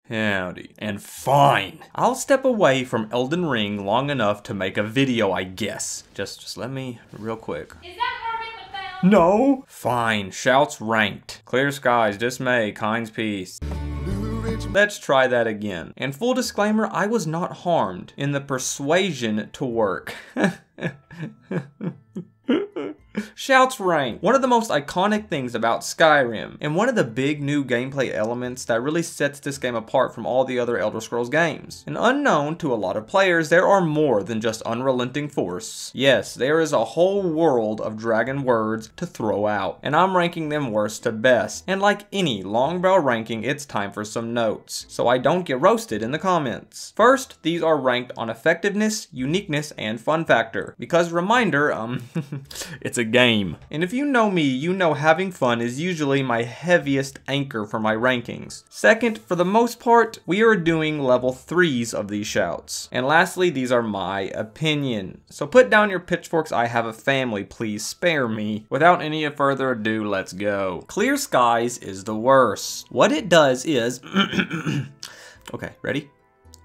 Howdy. And fine. I'll step away from Elden Ring long enough to make a video, I guess. Just let me real quick. Is that where we found? No. Fine. Shouts ranked. Clear skies, dismay, Kynes peace. Let's try that again. And full disclaimer, I was not harmed in the persuasion to work. Shouts rank. One of the most iconic things about Skyrim, and one of the big new gameplay elements that really sets this game apart from all the other Elder Scrolls games. And unknown to a lot of players, there are more than just unrelenting force. Yes, there is a whole world of dragon words to throw out, and I'm ranking them worst to best. And like any long barrel ranking, it's time for some notes, so I don't get roasted in the comments. First, these are ranked on effectiveness, uniqueness, and fun factor. Because reminder, it's a game. And if you know me, you know having fun is usually my heaviest anchor for my rankings. Second, for the most part, we are doing level 3s of these shouts. And lastly, these are my opinion. So put down your pitchforks, I have a family, please spare me. Without any further ado, let's go. Clear skies is the worst. What it does is, okay, ready?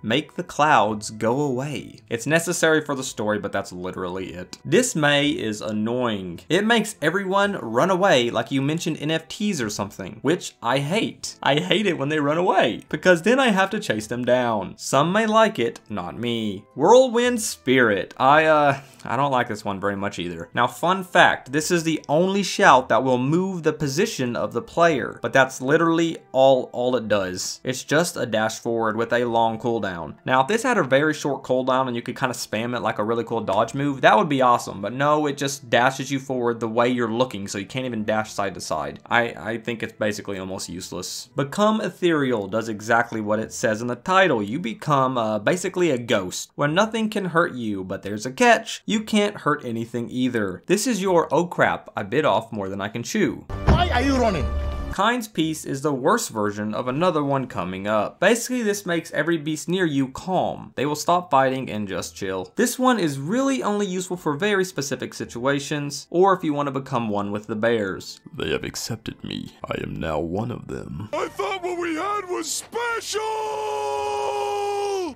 Make the clouds go away. It's necessary for the story, but that's literally it. Dismay is annoying. It makes everyone run away like you mentioned NFTs or something, which I hate. I hate it when they run away, because then I have to chase them down. Some may like it, not me. Whirlwind Spirit. I don't like this one very much either. Now, fun fact, this is the only shout that will move the position of the player, but that's literally all it does. It's just a dash forward with a long cooldown. Now, if this had a very short cooldown and you could kind of spam it like a really cool dodge move, that would be awesome, but no, it just dashes you forward the way you're looking, so you can't even dash side to side. I think it's basically almost useless. Become Ethereal does exactly what it says in the title. You become basically a ghost, where nothing can hurt you, but there's a catch. You can't hurt anything either. This is your oh crap, I bit off more than I can chew. Why are you running? Kynes Peace is the worst version of another one coming up. Basically, this makes every beast near you calm. They will stop fighting and just chill. This one is really only useful for very specific situations, or if you want to become one with the bears. They have accepted me. I am now one of them. I thought what we had was special!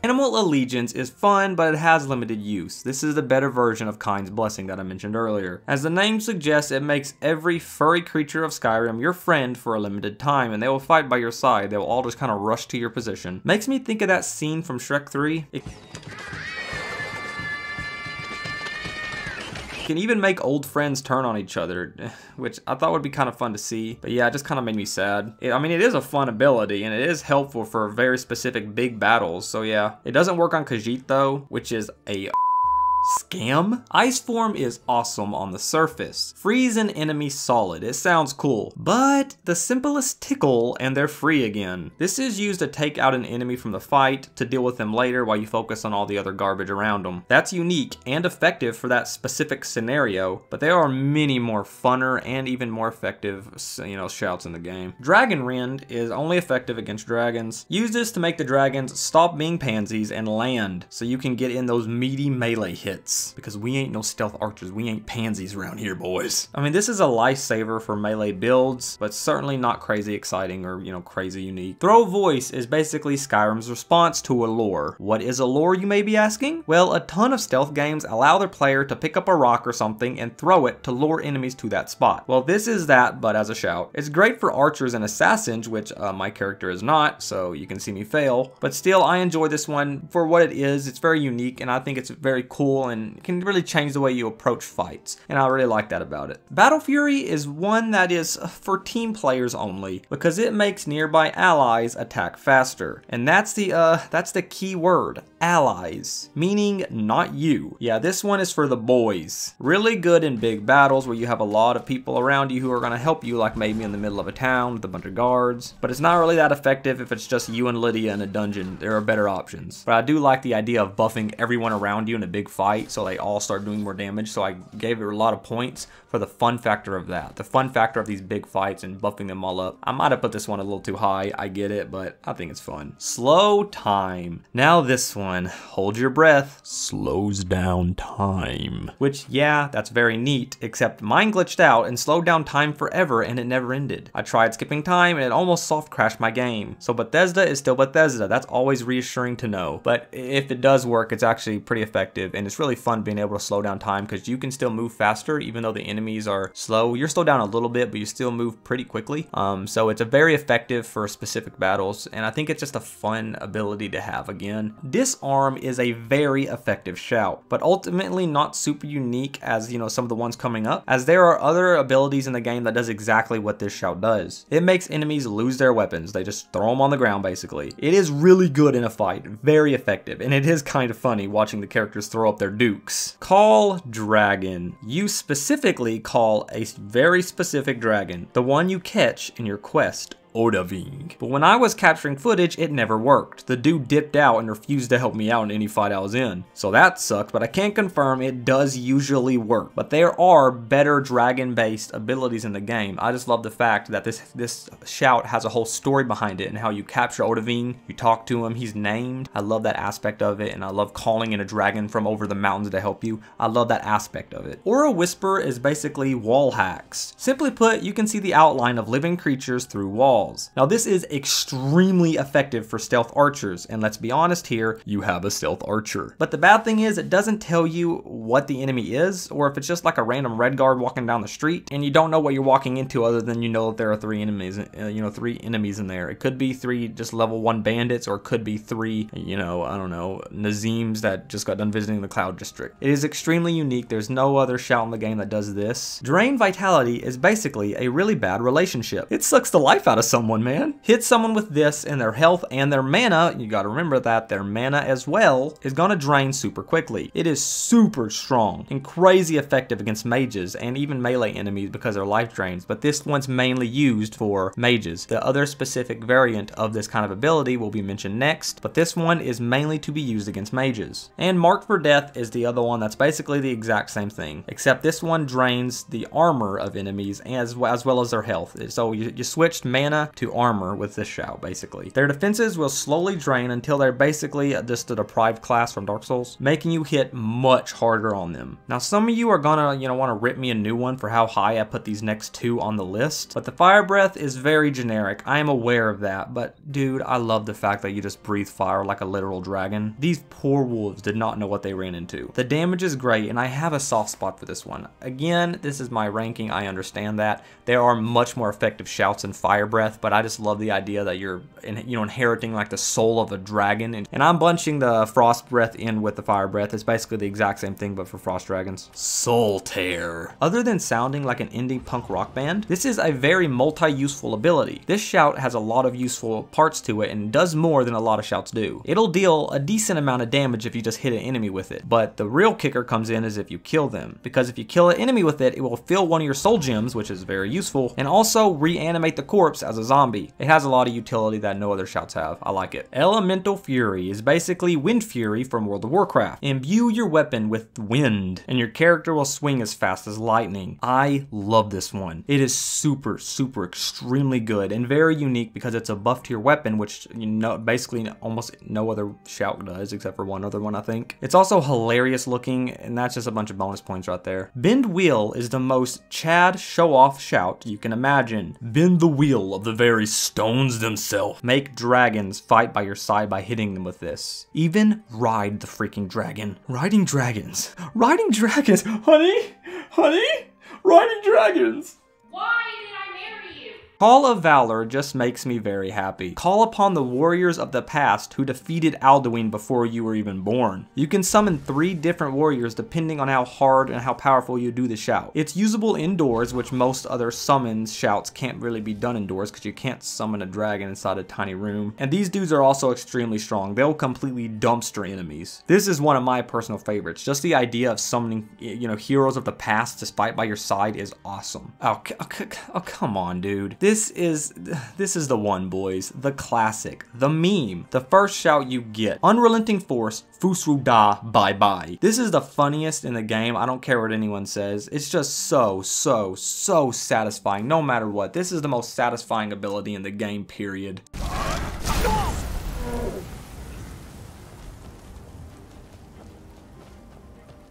Animal Allegiance is fun, but it has limited use. This is the better version of Kynes Blessing that I mentioned earlier. As the name suggests, it makes every furry creature of Skyrim your friend for a limited time, and they will fight by your side. They will all just kind of rush to your position. Makes me think of that scene from Shrek 3. It can even make old friends turn on each other, which I thought would be kind of fun to see. But yeah, it just kind of made me sad. I mean, it is a fun ability, and it is helpful for very specific big battles. So yeah, it doesn't work on Khajiit though, which is a scam. Ice form is awesome on the surface. Freeze an enemy solid. It sounds cool, but the simplest tickle and they're free again. This is used to take out an enemy from the fight to deal with them later while you focus on all the other garbage around them. That's unique and effective for that specific scenario, but there are many more funner and even more effective, shouts in the game. Dragon Rend is only effective against dragons. Use this to make the dragons stop being pansies and land so you can get in those meaty melee hits. Because we ain't no stealth archers, we ain't pansies around here, boys. I mean, this is a lifesaver for melee builds, but certainly not crazy exciting or, crazy unique. Throw Voice is basically Skyrim's response to Allure. What is Allure, you may be asking? Well, a ton of stealth games allow their player to pick up a rock or something and throw it to lure enemies to that spot. Well, this is that, but as a shout. It's great for archers and assassins, which my character is not, so you can see me fail. But still, I enjoy this one for what it is. It's very unique, and I think it's very cool and can really change the way you approach fights, and I really like that about it. Battle Fury is one that is for team players only, because it makes nearby allies attack faster, and that's the key word, allies, meaning not you. Yeah, this one is for the boys. Really good in big battles where you have a lot of people around you who are going to help you, like maybe in the middle of a town with a bunch of guards, but it's not really that effective if it's just you and Lydia in a dungeon. There are better options, but I do like the idea of buffing everyone around you in a big fight. fight, so they all start doing more damage. So I gave it a lot of points for the fun factor of that. The fun factor of these big fights and buffing them all up. I might have put this one a little too high, I get it, but I think it's fun. Slow time. Now this one, hold your breath. Slows down time. Which, yeah, that's very neat, except mine glitched out and slowed down time forever and it never ended. I tried skipping time and it almost soft crashed my game. So Bethesda is still Bethesda. That's always reassuring to know. But if it does work, it's actually pretty effective, and it's really fun being able to slow down time because you can still move faster even though the enemies are slow. You're slowed down a little bit, but you still move pretty quickly. So it's a very effective for specific battles, and I think it's just a fun ability to have again. Disarm is a very effective shout, but ultimately not super unique as, you know, some of the ones coming up, as there are other abilities in the game that does exactly what this shout does. It makes enemies lose their weapons. They just throw them on the ground basically. It is really good in a fight, very effective, and it is kind of funny watching the characters throw up their dukes. Call dragon. You specifically call a very specific dragon, the one you catch in your quest, DURNEHVII. But when I was capturing footage, it never worked. The dude dipped out and refused to help me out in any fight I was in. So that sucked, but I can confirm it does usually work. But there are better dragon-based abilities in the game. I just love the fact that this shout has a whole story behind it and how you capture DURNEHVII, you talk to him, he's named. I love that aspect of it, and I love calling in a dragon from over the mountains to help you. I love that aspect of it. Aura Whisper is basically wall hacks. Simply put, you can see the outline of living creatures through walls. Now this is extremely effective for stealth archers, and let's be honest here, you have a stealth archer. But the bad thing is it doesn't tell you what the enemy is, or if it's just like a random red guard walking down the street, and you don't know what you're walking into other than you know that there are three enemies in there. It could be 3 just level 1 bandits, or it could be 3, I don't know, Nazeems that just got done visiting the Cloud District. It is extremely unique. There's no other shout in the game that does this. Drain Vitality is basically a really bad relationship. It sucks the life out of someone, man. Hit someone with this and their health and their mana, you gotta remember that their mana as well is gonna drain super quickly. It is super strong and crazy effective against mages and even melee enemies because their life drains, but this one's mainly used for mages. The other specific variant of this kind of ability will be mentioned next, but this one is mainly to be used against mages. And Marked for Death is the other one that's basically the exact same thing, except this one drains the armor of enemies as well as their health. So you switched mana to armor with this shout, basically. Their defenses will slowly drain until they're basically just a deprived class from Dark Souls, making you hit much harder on them. Now, some of you are gonna, want to rip me a new one for how high I put these next 2 on the list, but the Fire Breath is very generic. I am aware of that, but dude, I love the fact that you just breathe fire like a literal dragon. These poor wolves did not know what they ran into. The damage is great, and I have a soft spot for this one. Again, this is my ranking, I understand that. There are much more effective shouts in Fire Breath, but I just love the idea that you're inheriting like the soul of a dragon, and I'm bunching the Frost Breath in with the Fire Breath. It's basically the exact same thing but for frost dragons. Soul Tear. Other than sounding like an indie punk rock band, this is a very multi-useful ability. This shout has a lot of useful parts to it and does more than a lot of shouts do. It'll deal a decent amount of damage if you just hit an enemy with it, but the real kicker comes in is if you kill them, because if you kill an enemy with it, it will fill one of your soul gems, which is very useful, and also reanimate the corpse as a zombie. It has a lot of utility that no other shouts have. I like it. Elemental Fury is basically Wind Fury from World of Warcraft. Imbue your weapon with wind, and your character will swing as fast as lightning. I love this one. It is super extremely good and very unique because it's a buff to your weapon, which basically almost no other shout does except for one other one, I think. It's also hilarious looking, and that's just a bunch of bonus points right there. Bend Wheel is the most Chad show-off shout you can imagine. Bend the wheel of the very stones themselves. Make dragons fight by your side by hitting them with this. Even ride the freaking dragon. Riding dragons. Riding dragons. Honey? Riding dragons. Why did I marry you? Call of Valor just makes me very happy. Call upon the warriors of the past who defeated Alduin before you were even born. You can summon 3 different warriors depending on how hard and how powerful you do the shout. It's usable indoors, which most other summons shouts can't really be done indoors because you can't summon a dragon inside a tiny room. And these dudes are also extremely strong. They'll completely dumpster enemies. This is one of my personal favorites. Just the idea of summoning, heroes of the past to fight by your side is awesome. Oh come on, dude. This is the one, boys. The classic. The meme. The first shout you get. Unrelenting force. Fusru da bye bye. This is the funniest in the game. I don't care what anyone says. It's just so satisfying no matter what. This is the most satisfying ability in the game, period.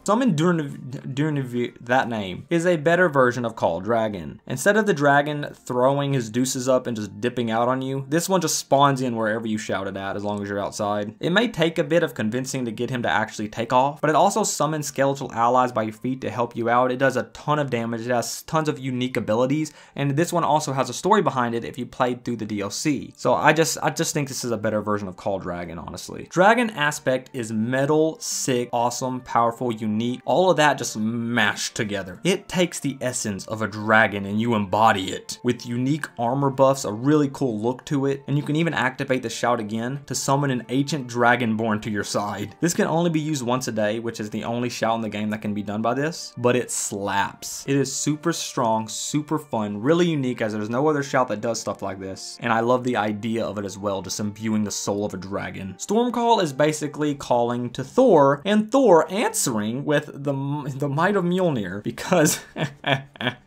Summon DURNEHVI, that name, is a better version of Call Dragon. Instead of the dragon throwing his deuces up and just dipping out on you, this one just spawns in wherever you shout it at as long as you're outside. It may take a bit of convincing to get him to actually take off, but it also summons skeletal allies by your feet to help you out. It does a ton of damage, it has tons of unique abilities, and this one also has a story behind it if you played through the DLC. So I just think this is a better version of Call Dragon, honestly. Dragon aspect is metal, sick, awesome, powerful, unique, all of that just mashed together. It takes the essence of a dragon and you embody it with unique armor buffs, a really cool look to it, and you can even activate the shout again to summon an ancient dragonborn to your side. This can only be used once a day, which is the only shout in the game that can be done by this, but it slaps. It is super strong, super fun, really unique as there's no other shout that does stuff like this, and I love the idea of it as well, just imbuing the soul of a dragon. Stormcall is basically calling to Thor, and Thor answering with the might of Mjolnir, because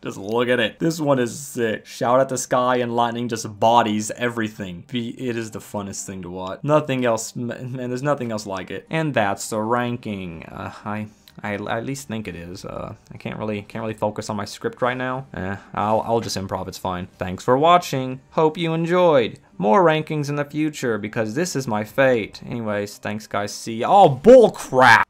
just look at it. This one is sick. Shout at the sky and lightning just bodies everything. It is the funnest thing to watch. Nothing else, man, there's nothing else like it. And that's the ranking. I at least think it is. I can't really focus on my script right now. I'll just improv, it's fine. Thanks for watching. Hope you enjoyed. More rankings in the future because this is my fate. Anyways, thanks guys. See ya. Oh, bull crap.